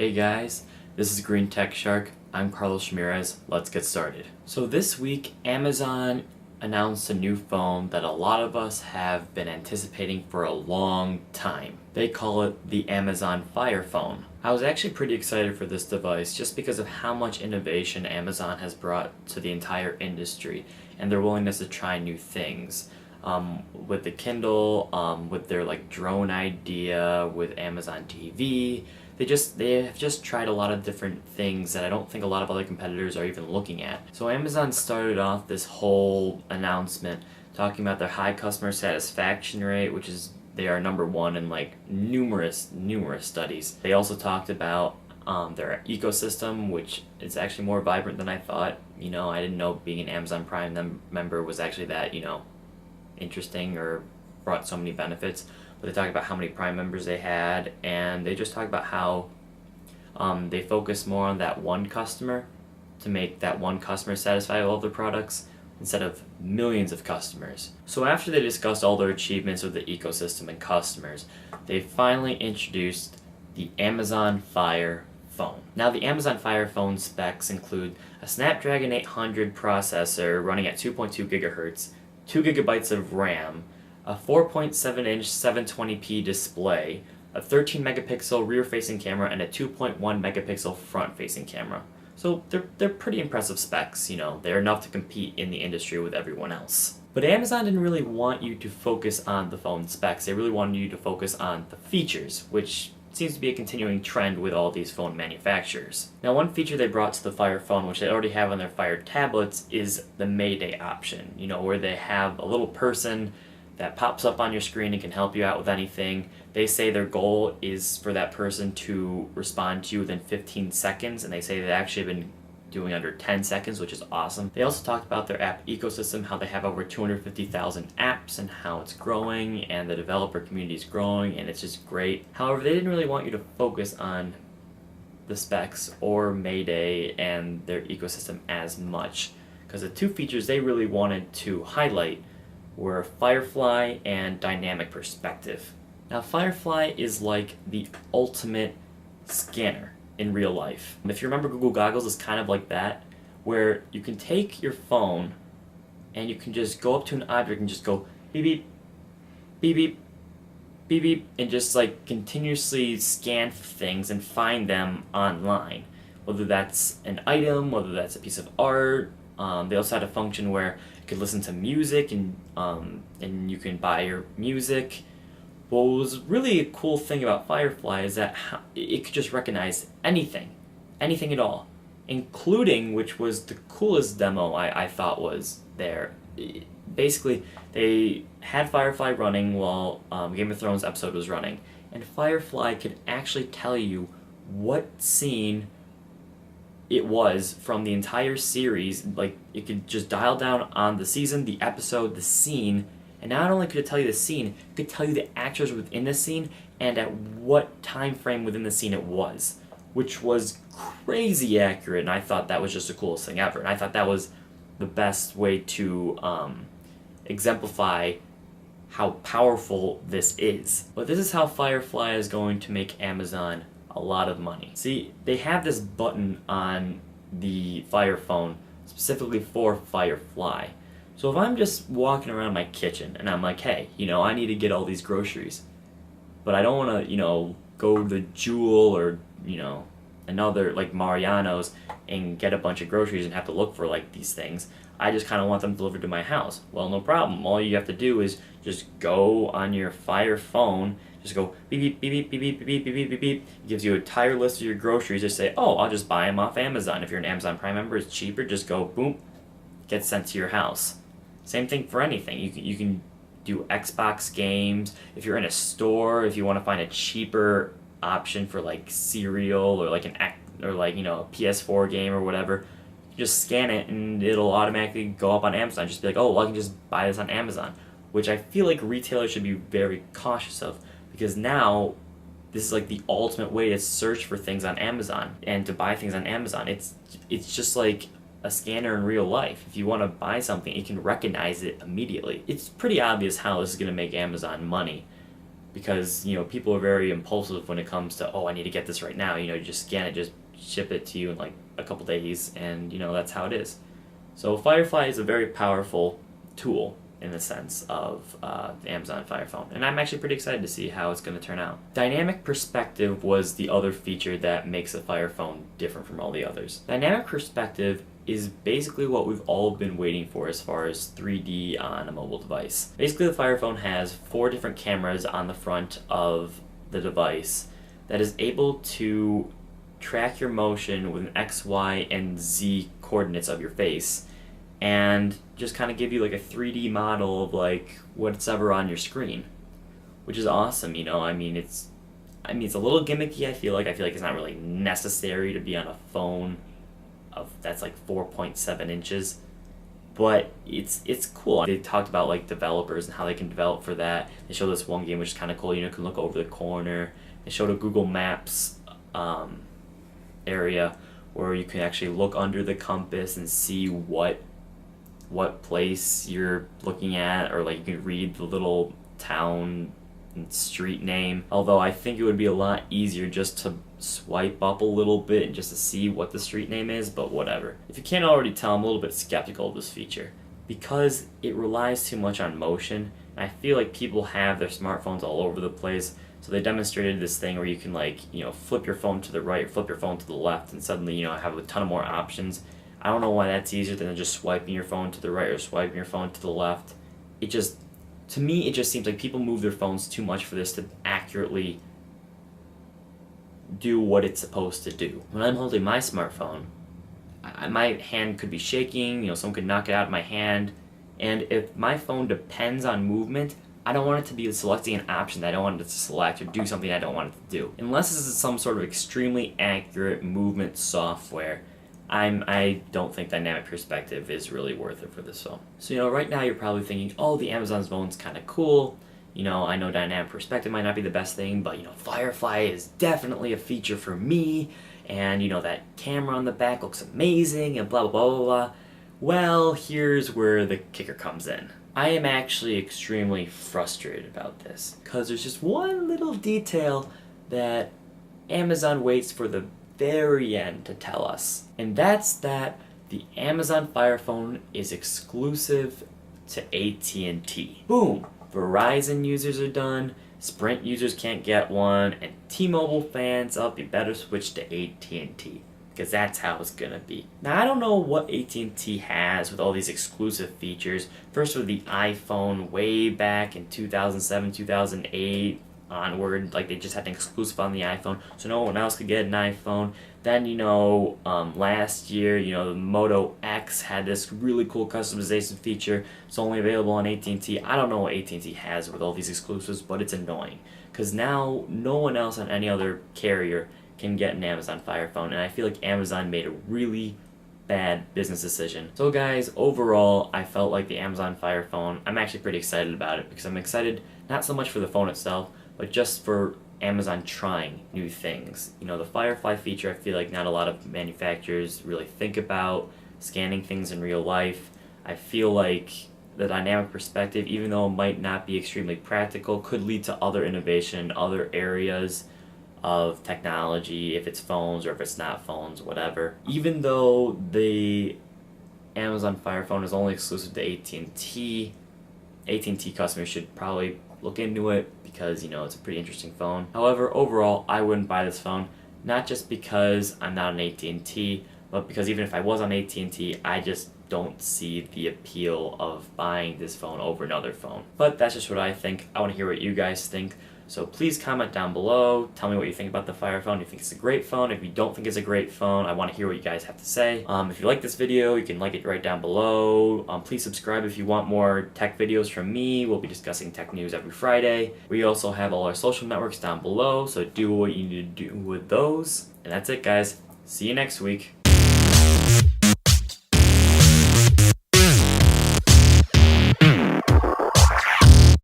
Hey guys, this is GreenTechShark. I'm Carlos Ramirez. Let's get started. So this week, Amazon announced a new phone that a lot of us have been anticipating for a long time. They call it the Amazon Fire Phone. I was actually pretty excited for this device just because of how much innovation Amazon has brought to the entire industry and their willingness to try new things. With the Kindle, with their drone idea, with Amazon TV, they have just tried a lot of different things that I don't think a lot of other competitors are even looking at. So Amazon started off this whole announcement talking about their high customer satisfaction rate, which is they are number one in numerous studies. They also talked about their ecosystem, which is actually more vibrant than I thought. I didn't know being an Amazon Prime member was actually that, interesting or brought so many benefits. But they talked about how many Prime members they had, and they just talked about how they focus more on that one customer to make that one customer satisfied with all their products instead of millions of customers. So after they discussed all their achievements with the ecosystem and customers, they finally introduced the Amazon Fire Phone. Now the Amazon Fire Phone specs include a Snapdragon 800 processor running at 2.2 gigahertz, 2 gigabytes of RAM, a 4.7-inch 720p display, a 13 megapixel rear-facing camera, and a 2.1 megapixel front-facing camera. So they're pretty impressive specs, they're enough to compete in the industry with everyone else. But Amazon didn't really want you to focus on the phone specs, they really wanted you to focus on the features, which seems to be a continuing trend with all these phone manufacturers. Now one feature they brought to the Fire Phone, which they already have on their Fire tablets, is the Mayday option, where they have a little person that pops up on your screen and can help you out with anything. They say their goal is for that person to respond to you within 15 seconds, and they say they've actually been doing under 10 seconds, which is awesome. They also talked about their app ecosystem, how they have over 250,000 apps and how it's growing and the developer community is growing and it's just great. However, they didn't really want you to focus on the specs or Mayday and their ecosystem as much, because the two features they really wanted to highlight were Firefly and dynamic perspective. Now Firefly is like the ultimate scanner in real life. If you remember, Google Goggles is kind of like that, where you can take your phone and you can just go up to an object and just go beep beep, beep beep, beep beep, and just continuously scan things and find them online. Whether that's an item, whether that's a piece of art. They also had a function where you could listen to music and you can buy your music. What was really a cool thing about Firefly is that it could just recognize anything at all, including, which was the coolest demo I thought was there. Basically, they had Firefly running while Game of Thrones episode was running, and Firefly could actually tell you what scene it was from the entire series. It could just dial down on the season, the episode, the scene, and not only could it tell you the scene, it could tell you the actors within the scene and at what time frame within the scene it was, which was crazy accurate, and I thought that was just the coolest thing ever. And I thought that was the best way to exemplify how powerful this is. But this is how Firefly is going to make Amazon a lot of money. See, they have this button on the Fire Phone specifically for Firefly. So if I'm just walking around my kitchen and I'm like, hey, I need to get all these groceries, but I don't want to, go to Jewel or, another Mariano's and get a bunch of groceries and have to look for these things. I just kind of want them delivered to my house. Well, no problem. All you have to do is just go on your Fire Phone, just go beep, beep, beep, beep, beep, beep, beep, beep, beep, beep. It gives you a entire list of your groceries. Just say, oh, I'll just buy them off Amazon. If you're an Amazon Prime member, it's cheaper. Just go, boom, get sent to your house. Same thing for anything. You can do Xbox games. If you're in a store, if you want to find a cheaper option for cereal or a PS4 game or whatever, you just scan it and it'll automatically go up on Amazon. Just be like, oh, well, I can just buy this on Amazon, which I feel like retailers should be very cautious of, because now this is the ultimate way to search for things on Amazon and to buy things on Amazon. It's just like a scanner in real life. If you want to buy something, it can recognize it immediately. It's pretty obvious how this is going to make Amazon money, because people are very impulsive when it comes to, oh, I need to get this right now. You just scan it, just ship it to you in like a couple days, and that's how it is. So Firefly is a very powerful tool in the sense of the Amazon Fire Phone, and I'm actually pretty excited to see how it's going to turn out. Dynamic perspective was the other feature that makes the Fire Phone different from all the others. Dynamic perspective is basically what we've all been waiting for as far as 3D on a mobile device. Basically, the Fire Phone has 4 different cameras on the front of the device that is able to track your motion with an X, Y, and Z coordinates of your face, and just kind of give you like a 3D model of like what's ever on your screen, which is awesome. It's a little gimmicky. I feel like it's not really necessary to be on a phone that's like 4.7 inches, but it's cool. They talked about like developers and how they can develop for that. They showed this one game which is kind of cool. You can look over the corner. They showed a Google Maps area where you can actually look under the compass and see what place you're looking at, or like you can read the little town and street name. Although I think it would be a lot easier just to swipe up a little bit and just to see what the street name is, but whatever. If you can't already tell, I'm a little bit skeptical of this feature because it relies too much on motion, and I feel like people have their smartphones all over the place. So they demonstrated this thing where you can flip your phone to the right or flip your phone to the left, and suddenly have a ton of more options. I don't know why that's easier than just swiping your phone to the right or swiping your phone to the left. To me, it just seems like people move their phones too much for this to accurately do what it's supposed to do. When I'm holding my smartphone, my hand could be shaking, someone could knock it out of my hand, and if my phone depends on movement, I don't want it to be selecting an option that I don't want it to select or do something I don't want it to do. Unless this is some sort of extremely accurate movement software, I don't think dynamic perspective is really worth it for this phone. So right now you're probably thinking, oh, the Amazon phone's kind of cool. I know dynamic perspective might not be the best thing, but Firefly is definitely a feature for me, and that camera on the back looks amazing, and blah blah blah blah blah. Well, here's where the kicker comes in. I am actually extremely frustrated about this because there's just one little detail that Amazon waits for the very end to tell us, and that's that the Amazon Fire Phone is exclusive to AT&T. Boom! Verizon users are done, Sprint users can't get one, and T-Mobile fans, you better switch to AT&T, because that's how it's gonna be. Now, I don't know what AT&T has with all these exclusive features. First with the iPhone way back in 2007, 2008 onward, they just had an exclusive on the iPhone, so no one else could get an iPhone. Then, last year, the Moto X had this really cool customization feature. It's only available on AT&T. I don't know what AT&T has with all these exclusives, but it's annoying. Because now, no one else on any other carrier can get an Amazon Fire Phone, and I feel like Amazon made a really bad business decision. So guys, overall, I felt like the Amazon Fire Phone, I'm actually pretty excited about it, because I'm excited not so much for the phone itself, but just for Amazon trying new things. The Firefly feature, I feel like not a lot of manufacturers really think about scanning things in real life. I feel like the dynamic perspective, even though it might not be extremely practical, could lead to other innovation in other areas of technology, if it's phones or if it's not phones, whatever. Even though the Amazon Fire Phone is only exclusive to AT&T, AT&T customers should probably look into it because, it's a pretty interesting phone. However, overall, I wouldn't buy this phone, not just because I'm not an AT&T, but because even if I was on AT&T, I just don't see the appeal of buying this phone over another phone. But that's just what I think. I want to hear what you guys think. So please comment down below. Tell me what you think about the Fire Phone. If you think it's a great phone. If you don't think it's a great phone, I want to hear what you guys have to say. If you like this video, you can like it right down below. Please subscribe if you want more tech videos from me. We'll be discussing tech news every Friday. We also have all our social networks down below, so do what you need to do with those. And that's it, guys. See you next week.